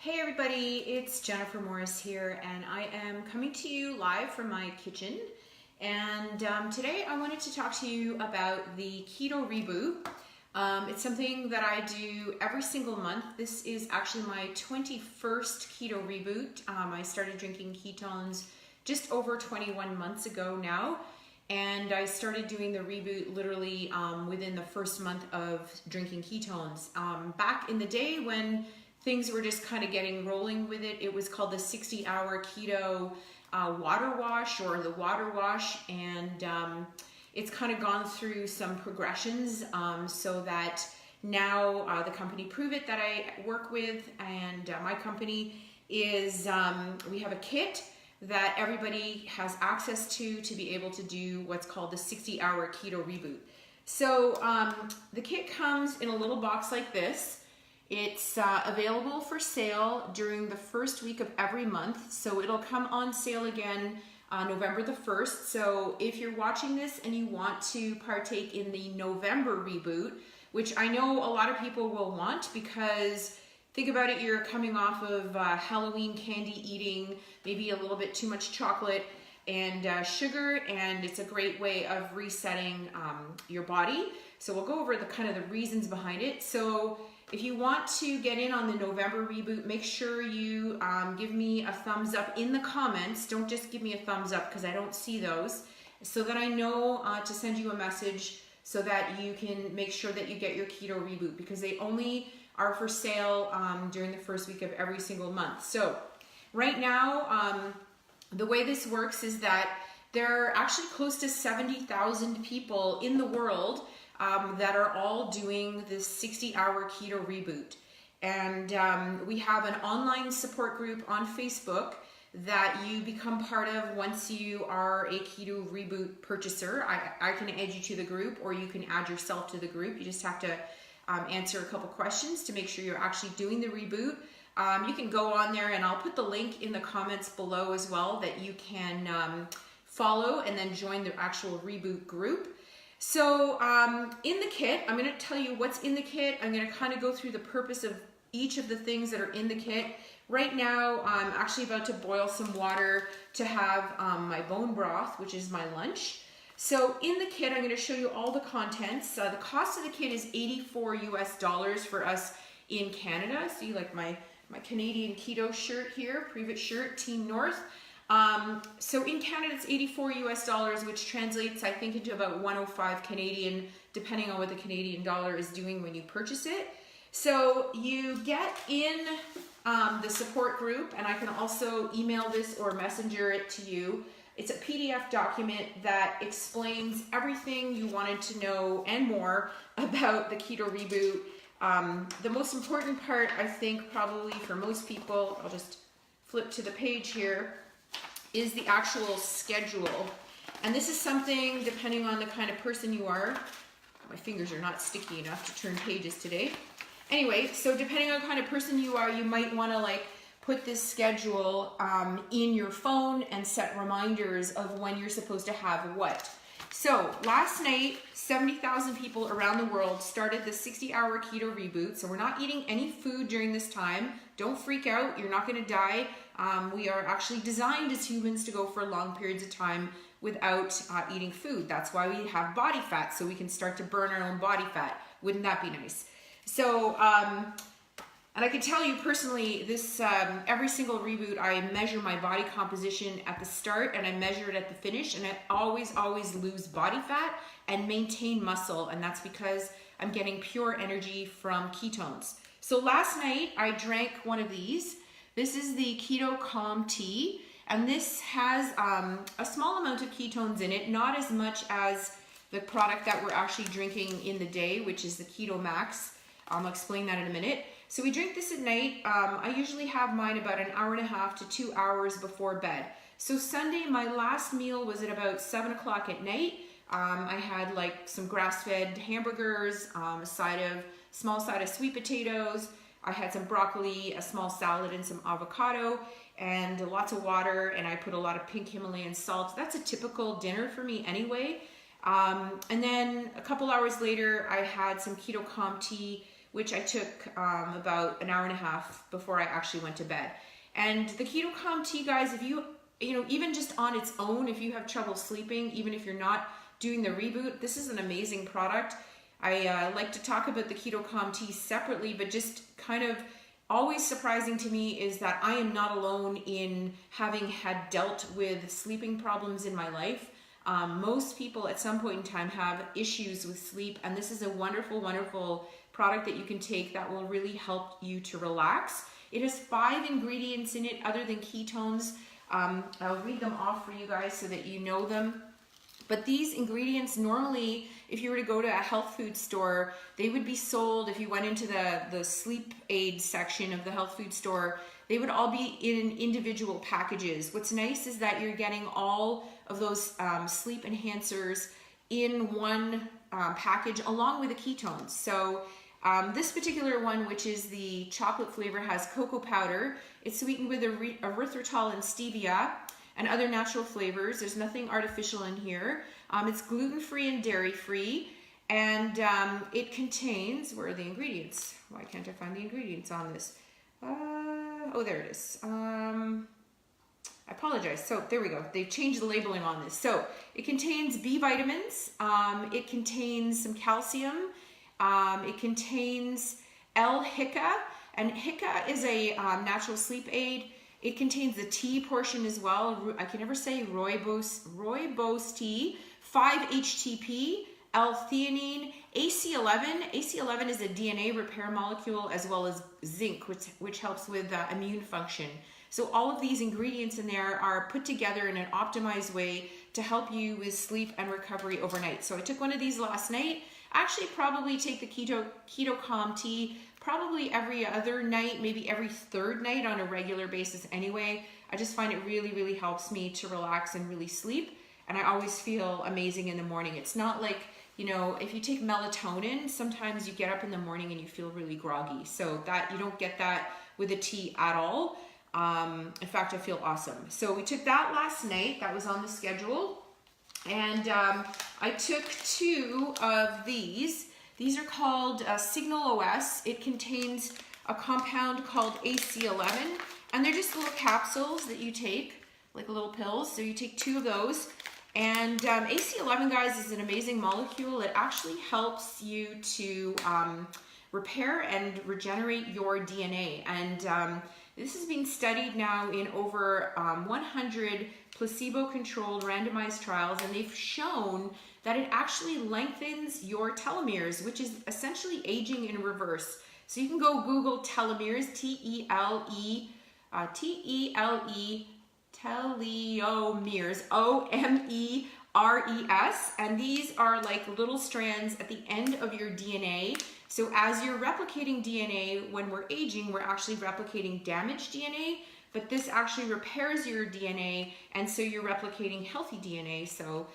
Hey everybody, it's Jennifer Morris here, and I am coming to you live from my kitchen. And today I wanted to talk to you about the Keto Reboot. It's something that I do every single month. This is actually my 21st Keto Reboot. I started drinking ketones just over 21 months ago now, and I started doing the reboot literally within the first month of drinking ketones. Back in the day when things were just kind of getting rolling with it, it was called the 60-hour keto water wash or the water wash, and it's kind of gone through some progressions so that now the company Prove It that I work with and my company is we have a kit that everybody has access to be able to do what's called the 60-hour keto reboot. So the kit comes in a little box like this. It's available for sale during the first week of every month, so it'll come on sale again November the 1st. So if you're watching this and you want to partake in the November reboot, which I know a lot of people will want, because think about it, you're coming off of Halloween candy eating, maybe a little bit too much chocolate and sugar, and it's a great way of resetting your body. So we'll go over the kind of the reasons behind it. So if you want to get in on the November reboot, make sure you give me a thumbs up in the comments. Don't just give me a thumbs up because I don't see those, so that I know to send you a message so that you can make sure that you get your keto reboot, because they only are for sale during the first week of every single month. So right now, the way this works is that there are actually close to 70,000 people in the world that are all doing this 60-hour keto reboot. And we have an online support group on Facebook that you become part of once you are a keto reboot purchaser. I can add you to the group, or you can add yourself to the group. You just have to answer a couple questions to make sure you're actually doing the reboot. You can go on there, and I'll put the link in the comments below as well, that you can follow and then join the actual reboot group. So in the kit, I'm going to tell you what's in the kit. I'm going to kind of go through the purpose of each of the things that are in the kit. Right now, I'm actually about to boil some water to have my bone broth, which is my lunch. So in the kit, I'm going to show you all the contents. The cost of the kit is $84 for us in Canada. See, like my Canadian keto shirt here, Prove It shirt, Team North. So in Canada, it's $84, which translates, I think, into about 105 Canadian, depending on what the Canadian dollar is doing when you purchase it. So you get in the support group, and I can also email this or messenger it to you. It's a PDF document that explains everything you wanted to know and more about the keto reboot. The most important part, I think, probably for most people, I'll just flip to the page here, is the actual schedule. And this is something, depending on the kind of person you are, my fingers are not sticky enough to turn pages today. Anyway, so depending on the kind of person you are, you might want to like put this schedule in your phone and set reminders of when you're supposed to have what. So last night, 70,000 people around the world started the 60-hour keto reboot. So we're not eating any food during this time. Don't freak out, you're not going to die. We are actually designed as humans to go for long periods of time without eating food. That's why we have body fat, so we can start to burn our own body fat. Wouldn't that be nice? So, and I can tell you personally, this every single reboot, I measure my body composition at the start and I measure it at the finish, and I always lose body fat and maintain muscle, and that's because I'm getting pure energy from ketones. So last night I drank one of these. This is the Keto Calm Tea, and this has a small amount of ketones in it, not as much as the product that we're actually drinking in the day, which is the Keto Max. I'll explain that in a minute. So we drink this at night. I usually have mine about an hour and a half to 2 hours before bed. So Sunday, my last meal was at about 7 o'clock at night. I had like some grass-fed hamburgers, a small side of sweet potatoes. I had some broccoli, a small salad, and some avocado, and lots of water, and I put a lot of pink Himalayan salt. That's a typical dinner for me anyway. And then a couple hours later, I had some Keto Calm Tea which I took about an hour and a half before I actually went to bed. And the Keto Calm Tea, guys, if you know, even just on its own, if you have trouble sleeping, even if you're not doing the Reboot, this is an amazing product. I like to talk about the Keto Calm Tea separately, but just kind of always surprising to me is that I am not alone in having had dealt with sleeping problems in my life. Most people at some point in time have issues with sleep, and this is a wonderful, wonderful product that you can take that will really help you to relax. It has 5 ingredients in it other than ketones. I'll read them off for you guys so that you know them. But these ingredients normally, if you were to go to a health food store, they would be sold, if you went into the sleep aid section of the health food store, they would all be in individual packages. What's nice is that you're getting all of those sleep enhancers in one package along with the ketones. So this particular one, which is the chocolate flavor, has cocoa powder. It's sweetened with erythritol and stevia and other natural flavors. There's nothing artificial in here. It's gluten-free and dairy-free, and it contains, where are the ingredients? Why can't I find the ingredients on this? Oh, there it is. I apologize. So there we go. They've changed the labeling on this. So it contains B vitamins. It contains some calcium. It contains L-Hica, and Hica is a natural sleep aid. It contains the tea portion as well. I can never say rooibos tea, 5-HTP, L-theanine, AC11. AC11 is a DNA repair molecule, as well as zinc, which helps with immune function. So all of these ingredients in there are put together in an optimized way to help you with sleep and recovery overnight. So I took one of these last night. Actually, probably take the Keto Calm Tea probably every other night, maybe every 3rd night on a regular basis anyway. I just find it really, really helps me to relax and really sleep. And I always feel amazing in the morning. It's not like, you know, if you take melatonin, sometimes you get up in the morning and you feel really groggy. So that you don't get that with a tea at all. In fact, I feel awesome. So we took that last night. That was on the schedule. And I took 2 of these. These are called Signal OS. It contains a compound called AC11, and they're just little capsules that you take, like little pills. So you take 2 of those. And AC11, guys, is an amazing molecule. It actually helps you to repair and regenerate your DNA. And this has been studied now in over 100 placebo-controlled randomized trials, and they've shown that it actually lengthens your telomeres, which is essentially aging in reverse. So you can go Google telomeres, T-E-L-E, telomeres, O-M-E-R-E-S, and these are like little strands at the end of your DNA. So as you're replicating DNA, when we're aging, we're actually replicating damaged DNA, but this actually repairs your DNA, and so you're replicating healthy DNA. So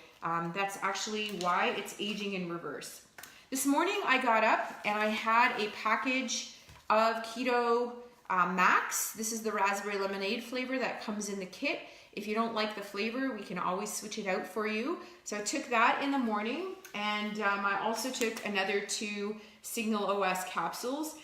that's actually why it's aging in reverse. This morning I got up and I had a package of Keto Max. This is the raspberry lemonade flavor that comes in the kit. If you don't like the flavor, we can always switch it out for you. So I took that in the morning, and I also took another 2 Signal OS capsules.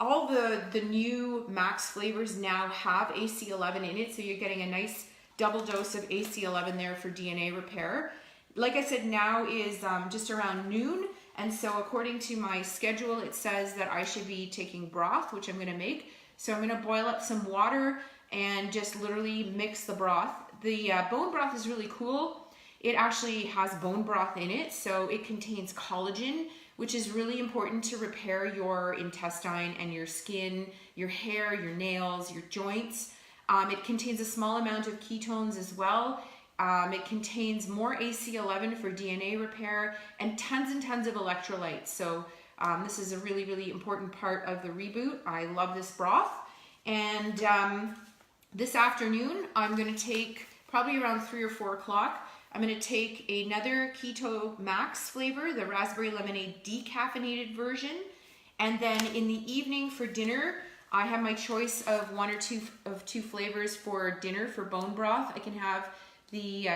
All the new Max flavors now have AC11 in it, so you're getting a nice double dose of AC11 there for DNA repair. Like I said, now is just around noon, and so according to my schedule, it says that I should be taking broth, which I'm going to make. So I'm going to boil up some water and just literally mix the broth. The bone broth is really cool. It actually has bone broth in it, so it contains collagen, which is really important to repair your intestine and your skin, your hair, your nails, your joints. It contains a small amount of ketones as well. It contains more AC11 for DNA repair and tons of electrolytes. So this is a really, really important part of the Reboot. I love this broth. And this afternoon, I'm going to take, probably around 3 or 4 o'clock, I'm going to take another Keto Max flavor, the raspberry lemonade decaffeinated version. And then in the evening for dinner, I have my choice of 1 or 2 flavors for dinner for bone broth. I can have the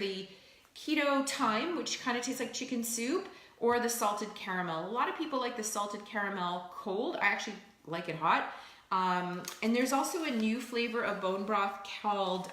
the Keto Thyme, which kind of tastes like chicken soup, or the salted caramel. A lot of people like the salted caramel cold. I actually like it hot. And there's also a new flavor of bone broth called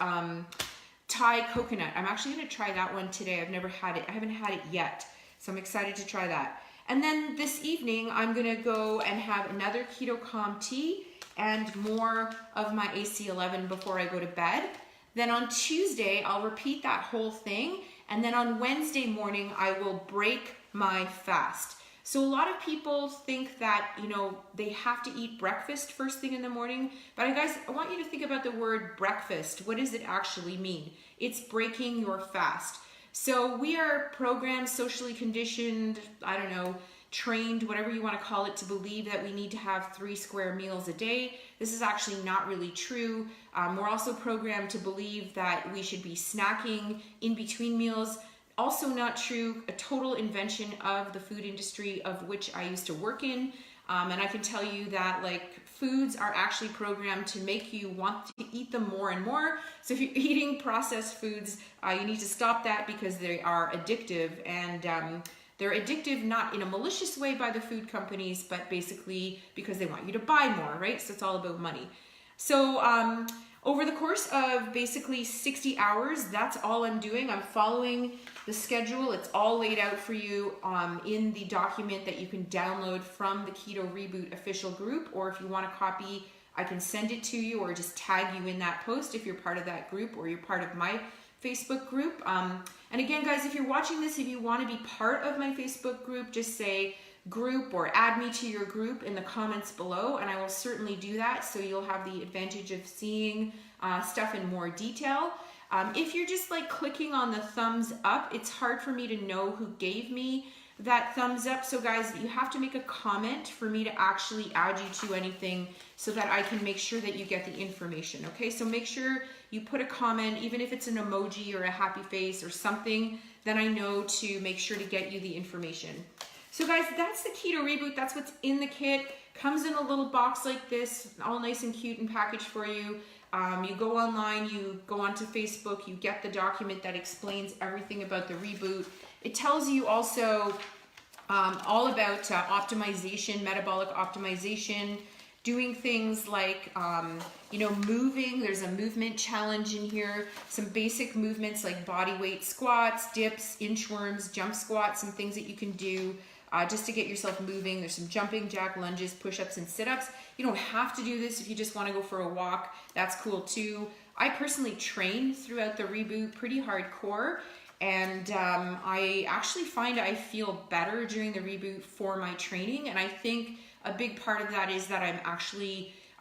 Thai coconut. I'm actually going to try that one today. I've never had it. I haven't had it yet. So I'm excited to try that. And then this evening, I'm going to go and have another Keto Calm tea and more of my AC11 before I go to bed. Then on Tuesday, I'll repeat that whole thing. And then on Wednesday morning, I will break my fast. So a lot of people think that, you know, they have to eat breakfast first thing in the morning. But guys, I want you to think about the word breakfast. What does it actually mean? It's breaking your fast. So we are programmed, socially conditioned, I don't know, trained, whatever you want to call it, to believe that we need to have 3 square meals a day. This is actually not really true. We're also programmed to believe that we should be snacking in between meals. Also not true, a total invention of the food industry, of which I used to work in. And I can tell you that like foods are actually programmed to make you want to eat them more and more. So if you're eating processed foods, you need to stop that because they are addictive, and they're addictive not in a malicious way by the food companies, but basically because they want you to buy more, right? So it's all about money. So over the course of basically 60 hours, that's all I'm doing. I'm following the schedule. It's all laid out for you in the document that you can download from the Keto Reboot official group, or if you want a copy, I can send it to you or just tag you in that post if you're part of that group or you're part of my Facebook group. And again, guys, if you're watching this, if you want to be part of my Facebook group, just say group or add me to your group in the comments below, and I will certainly do that, so you'll have the advantage of seeing stuff in more detail. If you're just like clicking on the thumbs up, it's hard for me to know who gave me that thumbs up. So guys, you have to make a comment for me to actually add you to anything so that I can make sure that you get the information, okay? So make sure you put a comment, even if it's an emoji or a happy face or something, then I know to make sure to get you the information. So guys, that's the Keto Reboot. That's what's in the kit. Comes in a little box like this, all nice and cute and packaged for you. You go online, you go onto Facebook, you get the document that explains everything about the Reboot. It tells you also all about optimization, metabolic optimization, doing things like, you know, moving. There's a movement challenge in here, some basic movements like body weight squats, dips, inchworms, jump squats, some things that you can do just to get yourself moving. There's some jumping jack lunges, push-ups, and sit-ups. You don't have to do this if you just want to go for a walk. That's cool too. I personally train throughout the Reboot pretty hardcore, and I actually find I feel better during the Reboot for my training, and I think a big part of that is that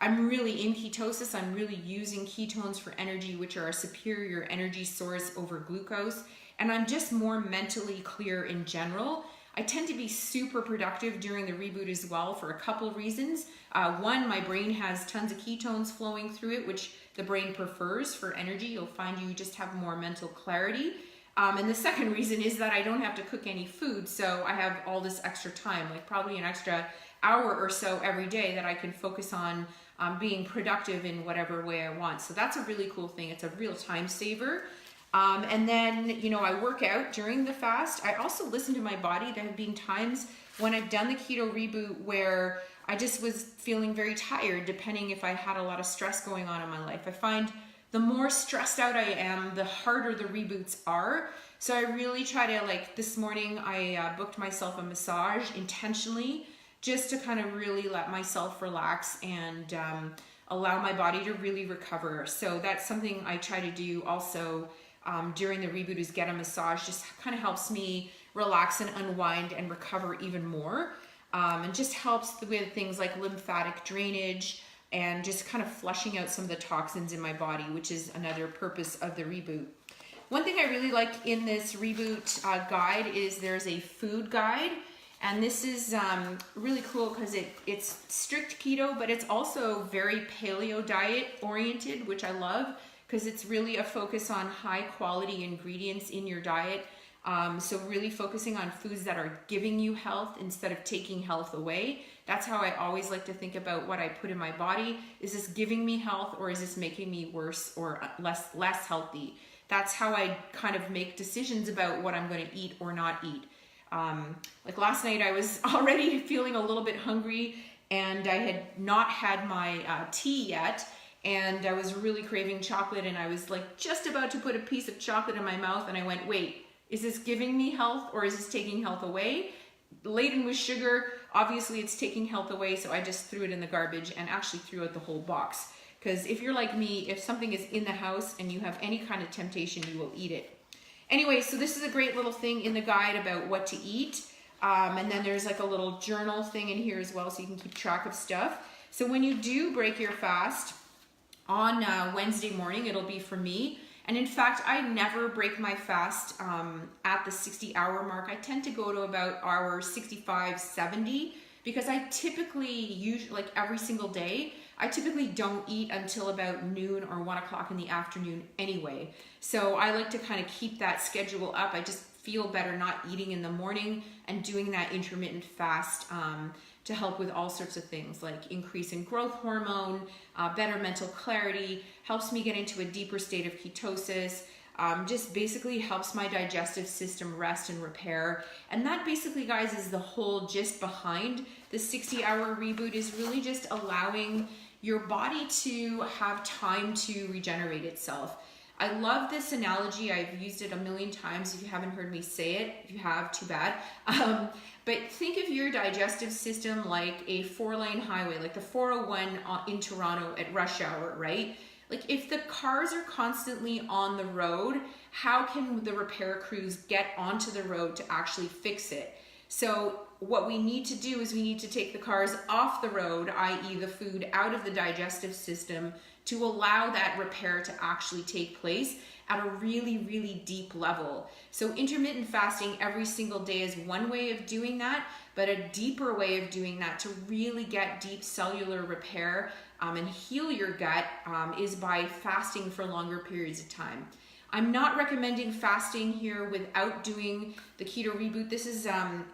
I'm really in ketosis. I'm really using ketones for energy, which are a superior energy source over glucose, and I'm just more mentally clear in general. I tend to be super productive during the Reboot as well for a couple of reasons. One, my brain has tons of ketones flowing through it, which the brain prefers for energy. You'll find you just have more mental clarity. And the second reason is that I don't have to cook any food, so I have all this extra time, like probably an extra hour or so every day that I can focus on being productive in whatever way I want. So that's a really cool thing. It's a real time saver. And then, you know, I work out during the fast. I also listen to my body. There have been times when I've done the Keto Reboot where I just was feeling very tired, depending if I had a lot of stress going on in my life. I find the more stressed out I am, the harder the Reboots are. So I really try to, like this morning, I booked myself a massage intentionally just to kind of really let myself relax and allow my body to really recover. So that's something I try to do also during the Reboot, is get a massage. Just kind of helps me relax and unwind and recover even more, and just helps with things like lymphatic drainage and just kind of flushing out some of the toxins in my body, which is another purpose of the Reboot. One thing I really like in this Reboot guide is there's a food guide, and this is really cool because it's strict keto, but it's also very paleo diet oriented, which I love, because it's really a focus on high quality ingredients in your diet. So really focusing on foods that are giving you health instead of taking health away. That's how I always like to think about what I put in my body. Is this giving me health, or is this making me worse or less healthy? That's how I kind of make decisions about what I'm going to eat or not eat. Like last night I was already feeling a little bit hungry, and I had not had my tea yet, and I was really craving chocolate, and I was like just about to put a piece of chocolate in my mouth, and I went, wait, is this giving me health or is this taking health away? Laden with sugar, obviously it's taking health away, so I just threw it in the garbage and actually threw out the whole box. Because if you're like me, if something is in the house and you have any kind of temptation, you will eat it. Anyway, so this is a great little thing in the guide about what to eat. And then there's like a little journal thing in here as well, so you can keep track of stuff. So when you do break your fast on Wednesday morning, it'll be for me. And in fact, I never break my fast at the 60-hour mark. I tend to go to about hour 65, 70, because I typically, like every single day, I typically don't eat until about noon or 1 o'clock in the afternoon anyway. So I like to kind of keep that schedule up. I just feel better not eating in the morning and doing that intermittent fast to help with all sorts of things like increase in growth hormone, better mental clarity, helps me get into a deeper state of ketosis, just basically helps my digestive system rest and repair. And that basically, guys, is the whole gist behind the 60-hour reboot, is really just allowing your body to have time to regenerate itself. I love this analogy. I've used it a million times. If you haven't heard me say it, if you have, too bad. But think of your digestive system like a 4-lane highway, like the 401 in Toronto at rush hour, right? Like if the cars are constantly on the road, how can the repair crews get onto the road to actually fix it? So what we need to do is we need to take the cars off the road, i.e. the food, out of the digestive system to allow that repair to actually take place at a really, really deep level. So intermittent fasting every single day is one way of doing that, but a deeper way of doing that to really get deep cellular repair and heal your gut is by fasting for longer periods of time. I'm not recommending fasting here without doing the Keto Reboot. This is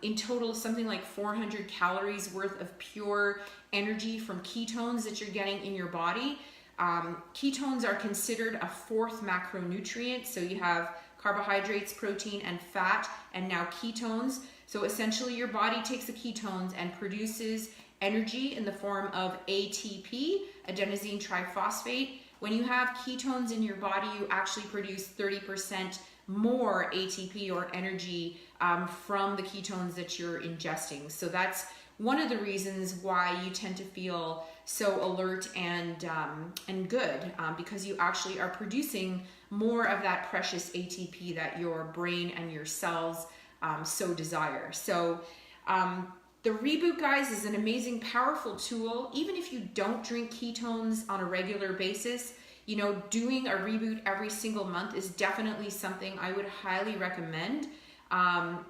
in total something like 400 calories worth of pure energy from ketones that you're getting in your body. Ketones are considered a 4th macronutrient. So you have carbohydrates, protein, and fat, and now ketones. So essentially your body takes the ketones and produces energy in the form of ATP, adenosine triphosphate. When you have ketones in your body, you actually produce 30% more ATP or energy from the ketones that you're ingesting. So that's one of the reasons why you tend to feel so alert and good, because you actually are producing more of that precious ATP that your brain and your cells so desire. So the Reboot, guys, is an amazing, powerful tool. Even if you don't drink ketones on a regular basis, you know, doing a Reboot every single month is definitely something I would highly recommend.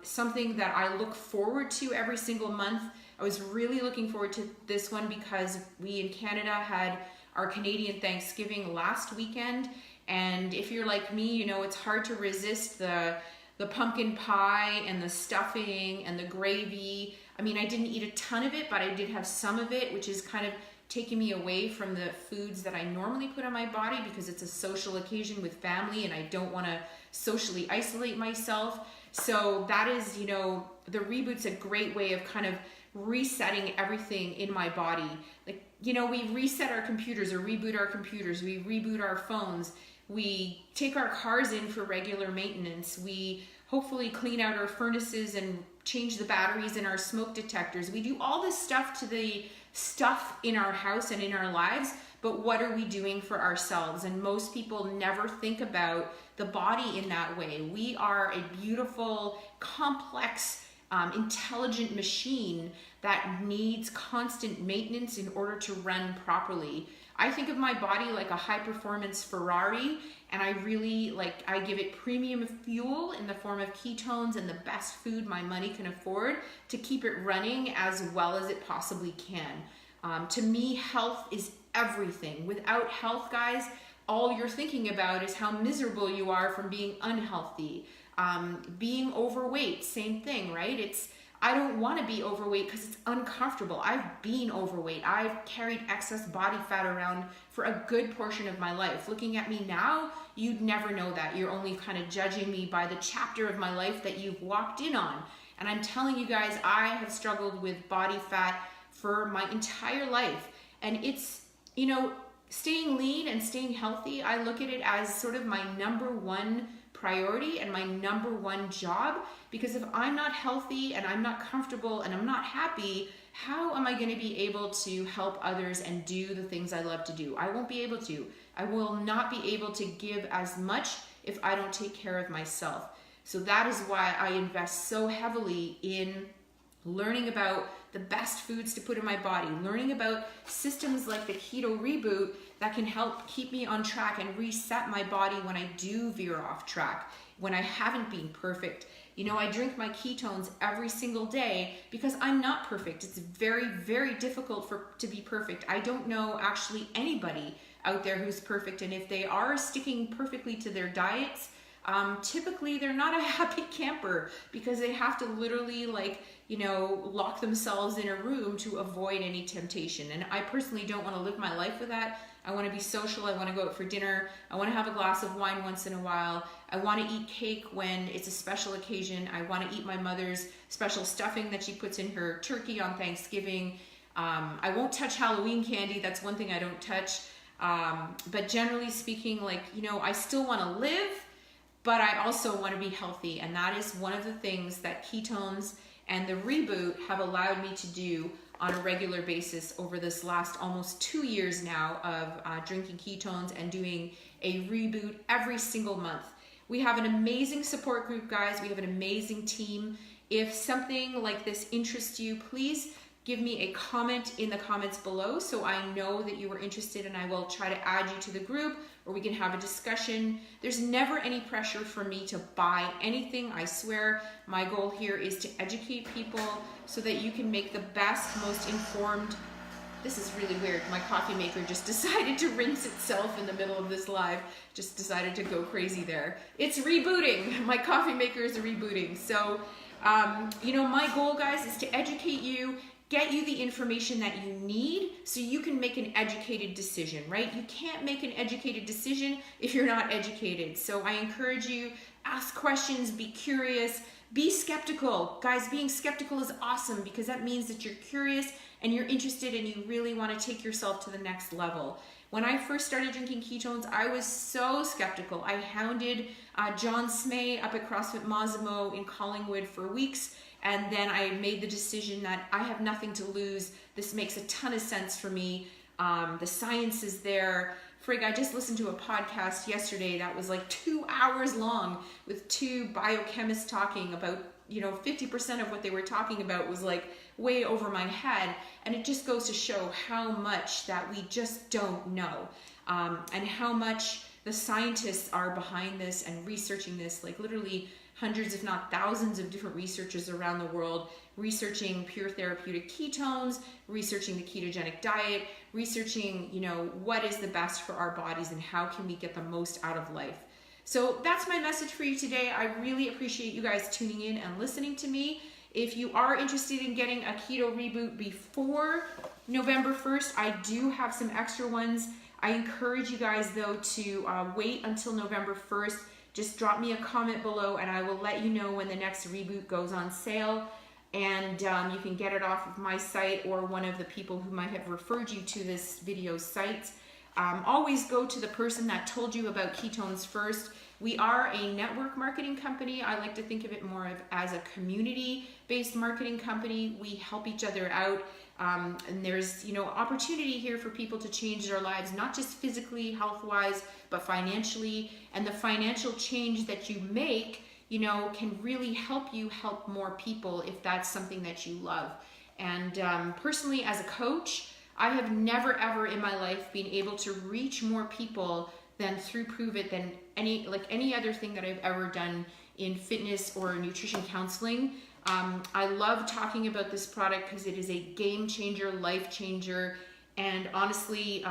Something that I look forward to every single month. I was really looking forward to this one because we in Canada had our Canadian Thanksgiving last weekend. And if you're like me, you know, it's hard to resist the pumpkin pie and the stuffing and the gravy. I mean, I didn't eat a ton of it, but I did have some of it, which is kind of taking me away from the foods that I normally put on my body because it's a social occasion with family and I don't want to socially isolate myself. So that is, you know, the Reboot's a great way of kind of resetting everything in my body. Like, you know, we reset our computers or reboot our computers, we reboot our phones, we take our cars in for regular maintenance, we hopefully clean out our furnaces and change the batteries in our smoke detectors. We do all this stuff to the stuff in our house and in our lives, but what are we doing for ourselves? And most people never think about the body in that way. We are a beautiful, complex, intelligent machine that needs constant maintenance in order to run properly. I think of my body like a high performance Ferrari, and I give it premium fuel in the form of ketones and the best food my money can afford to keep it running as well as it possibly can. To me, health is everything. Without health, guys, all you're thinking about is how miserable you are from being unhealthy. Being overweight, same thing, right? I don't want to be overweight because it's uncomfortable. I've been overweight. I've carried excess body fat around for a good portion of my life. Looking at me now, you'd never know that. You're only kind of judging me by the chapter of my life that you've walked in on. And I'm telling you guys, I have struggled with body fat for my entire life. And it's, you know, staying lean and staying healthy, I look at it as sort of my number one priority and my number one job, because if I'm not healthy and I'm not comfortable and I'm not happy, how am I going to be able to help others and do the things I love to do? I won't be able to. I will not be able to give as much if I don't take care of myself. So that is why I invest so heavily in learning about the best foods to put in my body, learning about systems like the Keto Reboot that can help keep me on track and reset my body when I do veer off track, when I haven't been perfect. You know, I drink my ketones every single day because I'm not perfect. It's very, very difficult to be perfect. I don't know actually anybody out there who's perfect, and if they are sticking perfectly to their diets, typically they're not a happy camper, because they have to literally, like, you know, lock themselves in a room to avoid any temptation. And I personally don't want to live my life with that. I want to be social. I want to go out for dinner. I want to have a glass of wine once in a while. I want to eat cake when it's a special occasion. I want to eat my mother's special stuffing that she puts in her turkey on Thanksgiving. I won't touch Halloween candy. That's one thing I don't touch. But generally speaking, like, you know, I still want to live, but I also want to be healthy. And that is one of the things that ketones and the Reboot have allowed me to do on a regular basis over this last almost 2 years now of drinking ketones and doing a Reboot every single month. We have an amazing support group, guys. We have an amazing team. If something like this interests you, please give me a comment in the comments below so I know that you were interested, and I will try to add you to the group, or we can have a discussion. There's never any pressure for me to buy anything, I swear. My goal here is to educate people so that you can make the best, most informed. This is really weird. My coffee maker just decided to rinse itself in the middle of this live. Just decided to go crazy there. It's rebooting. My coffee maker is rebooting. So, you know, my goal, guys, is to educate you, get you the information that you need so you can make an educated decision, right? You can't make an educated decision if you're not educated. So I encourage you, ask questions, be curious, be skeptical. Guys, being skeptical is awesome because that means that you're curious and you're interested and you really want to take yourself to the next level. When I first started drinking ketones, I was so skeptical. I hounded John Smay up at CrossFit Massimo in Collingwood for weeks. And then I made the decision that I have nothing to lose. This makes a ton of sense for me. The science is there. Frig, I just listened to a podcast yesterday that was like 2 hours long with two biochemists talking about, you know, 50% of what they were talking about was like way over my head. And it just goes to show how much that we just don't know, and how much the scientists are behind this and researching this, like literally hundreds, if not thousands of different researchers around the world, researching pure therapeutic ketones, researching the ketogenic diet, researching, you know, what is the best for our bodies and how can we get the most out of life. So that's my message for you today. I really appreciate you guys tuning in and listening to me. If you are interested in getting a Keto Reboot before November 1st, I do have some extra ones. I encourage you guys, though, to wait until November 1st. Just drop me a comment below and I will let you know when the next Reboot goes on sale. And you can get it off of my site or one of the people who might have referred you to this video site. Always go to the person that told you about ketones first. We are a network marketing company. I like to think of it more as a community-based marketing company. We help each other out. And there's, you know, opportunity here for people to change their lives, not just physically, health-wise, but financially. And the financial change that you make, you know, can really help you help more people if that's something that you love. And personally, as a coach, I have never ever in my life been able to reach more people than through Prove It than any other thing that I've ever done in fitness or nutrition counseling. I love talking about this product because it is a game changer, life changer, and honestly,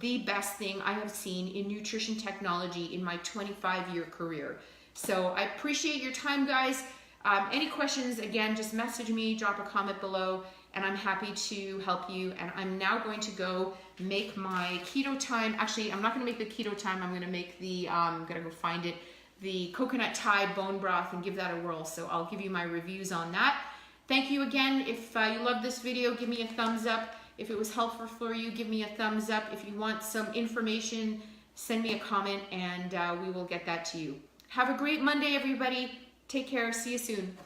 the best thing I have seen in nutrition technology in my 25-year career. So I appreciate your time, guys. Any questions, again, just message me, drop a comment below, and I'm happy to help you. And I'm now going to go make my keto time. Actually, I'm not going to make the keto time. I'm going to make the, I'm going to go find it, the coconut Thai bone broth and give that a whirl. So I'll give you my reviews on that. Thank you again. If you love this video, give me a thumbs up. If it was helpful for you, give me a thumbs up. If you want some information, send me a comment and we will get that to you. Have a great Monday, everybody. Take care. See you soon.